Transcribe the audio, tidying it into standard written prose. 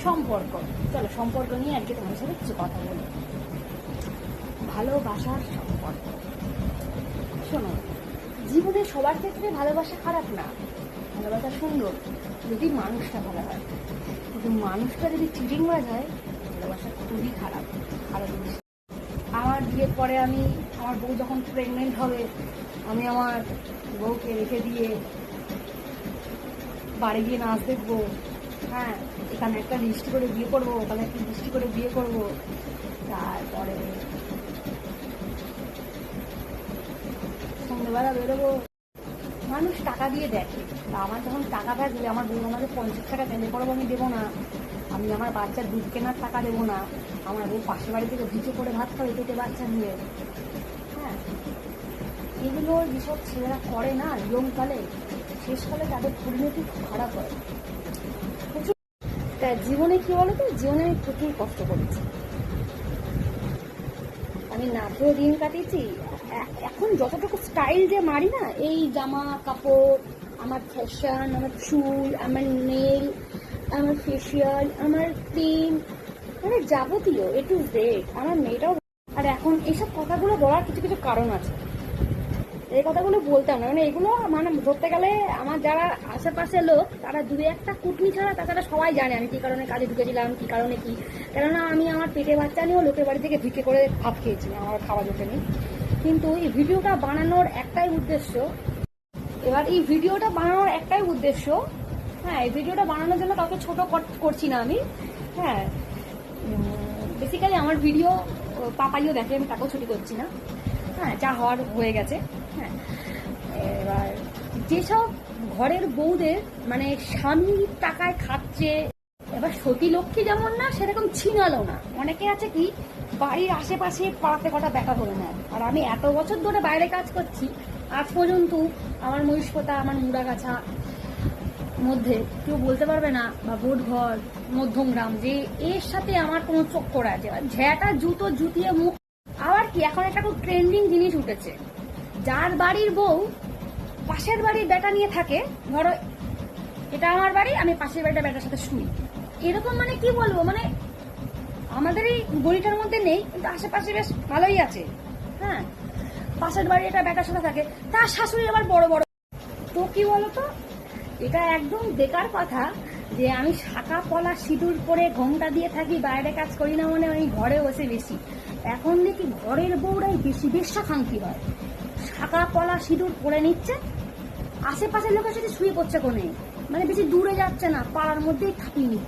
সম্পর্ক, চলো সম্পর্ক নিয়ে আজকে তোমার সাথে কিছু কথা বলি। ভালোবাসার সম্পর্ক, শোনো, জীবনে সবার ক্ষেত্রে ভালোবাসা খারাপ না, ভালোবাসা সুন্দর যদি মানুষটা ভালো হয়, কিন্তু মানুষটা যদি চিটিং বাজ হয় ভালোবাসা খুবই খারাপ, খারাপ জিনিস। আমার বিয়ের পরে আমার বউ যখন প্রেগনেন্ট হবে, আমি আমার বউকে রেখে দিয়ে বাড়ি গিয়ে নাচ দেখবো, হ্যাঁ, এখানে একটা রেজিস্ট্রি করে বিয়ে করবো, ওখানে একটা রেজিস্ট্রি করে বিয়ে করবো। তারপরে সন্ধ্যেবেলা বেরোবো, মানুষ টাকা দিয়ে দেখে। তা আমার যখন টাকা থাকবে, আমার বউ আমাকে 50 টাকা তেলে পড়বো, আমি দেবো না। আমি আমার বাচ্চার দুধ কেনার টাকা দেবো না। আমার বউ পাশের বাড়ি থেকে ভিজে করে ভাত খাবে পেটে বাচ্চা নিয়ে। হ্যাঁ, এগুলো যেসব ছেলেরা করে না ইয়ংকালে, শেষকালে তাদের পরিণতি খুব খারাপ হয়। তা জীবনে কি বলতো, জীবনে আমি প্রচুর কষ্ট করেছি, আমি না খেয়েও দিন কাটিয়েছি। এখন যতটুকু স্টাইল যে মারি না, এই জামা কাপড়, আমার ফ্যাশন, আমার চুল, আমার নেল, আমার ফেসিয়াল, আমার ক্রিম, মানে যাবতীয় এ টু জেড আমার মেয়েটাও। আর এখন এইসব কথাগুলো বলার কিছু কিছু কারণ আছে, এই কথাগুলো বলতাম না, মানে এগুলো মানে ধরতে গেলে আমার যারা আশেপাশে লোক তারা দূরে একটা কুটনি ছাড়া তাছাড়া সবাই জানে আমি কি কারণে কাজে ঢুকেছিলাম, কি কারণে কি। কেননা আমি আমার পেটে বাচ্চা নিয়েও লোকের বাড়ি থেকে ভিক্ষে করে ভাত খেয়েছি, আমার খাওয়া জোটেনি। কিন্তু এই ভিডিওটা বানানোর একটাই উদ্দেশ্য, হ্যাঁ, এই ভিডিওটা বানানোর জন্য কাউকে ছোট করছি না আমি। হ্যাঁ, বেসিক্যালি আমার ভিডিও পাপাইও দেখে, আমি তাকেও ছুটি করছি না। হ্যাঁ, যা হওয়ার হয়ে গেছে। হ্যাঁ, এবার যেসব ঘরের বউদের মানে স্বামীর টাকায় খাচ্ছে, এবার সতী লক্ষ্মী যেমন না সেরকম ছিনালো না। অনেকে আছে কি বাড়ির আশেপাশে পাড়াতে কটা দেখা করে নেয়। আর আমি এত বছর ধরে বাইরে কাজ করছি, আজ পর্যন্ত আমার মহিষপোতা, আমার মুড়াগাছা মধ্যে কেউ বলতে পারবে না, বা বোটঘর, মধ্যমগ্রাম, যে এর সাথে আমার কোনো চক্কর আছে। ঝ্যাটা জুতো জুতিয়ে মুখ। আবার কি এখন একটা খুব ট্রেন্ডিং জিনিস উঠেছে, যার বাড়ির বউ পাশের বাড়ির বেটা নিয়ে থাকে, ধরো এটা আমার বাড়ি, আমি পাশের বাড়িটা বেটার সাথে শুই, এরকম। মানে কি বলবো, মানে আমাদের এই গলিটার মধ্যে নেই, কিন্তু আশেপাশে বেশ ভালোই আছে। হ্যাঁ, পাশের বাড়ি এটা বেটার সাথে থাকে, তার শাশুড়ি আবার বড় বড়। তো কি বলতো, এটা একদম বেকার কথা যে আমি শাঁখা পলা সিঁদুর পরে ঘোমটা দিয়ে থাকি, বাইরে কাজ করি না, মানে আমি ঘরে বসে বেশি। এখন দেখি ঘরের বউরাই বেশি বেশ্যাকাঙ্ক্ষী হয়, শাঁখা পলা সিঁদুর পরে নিচ্ছে, আশেপাশের লোকের সাথে শুয়ে পড়ছে কোণে, মানে বেশি দূরে যাচ্ছে না, পাড়ার মধ্যেই থাকিয়ে নিচ্ছে।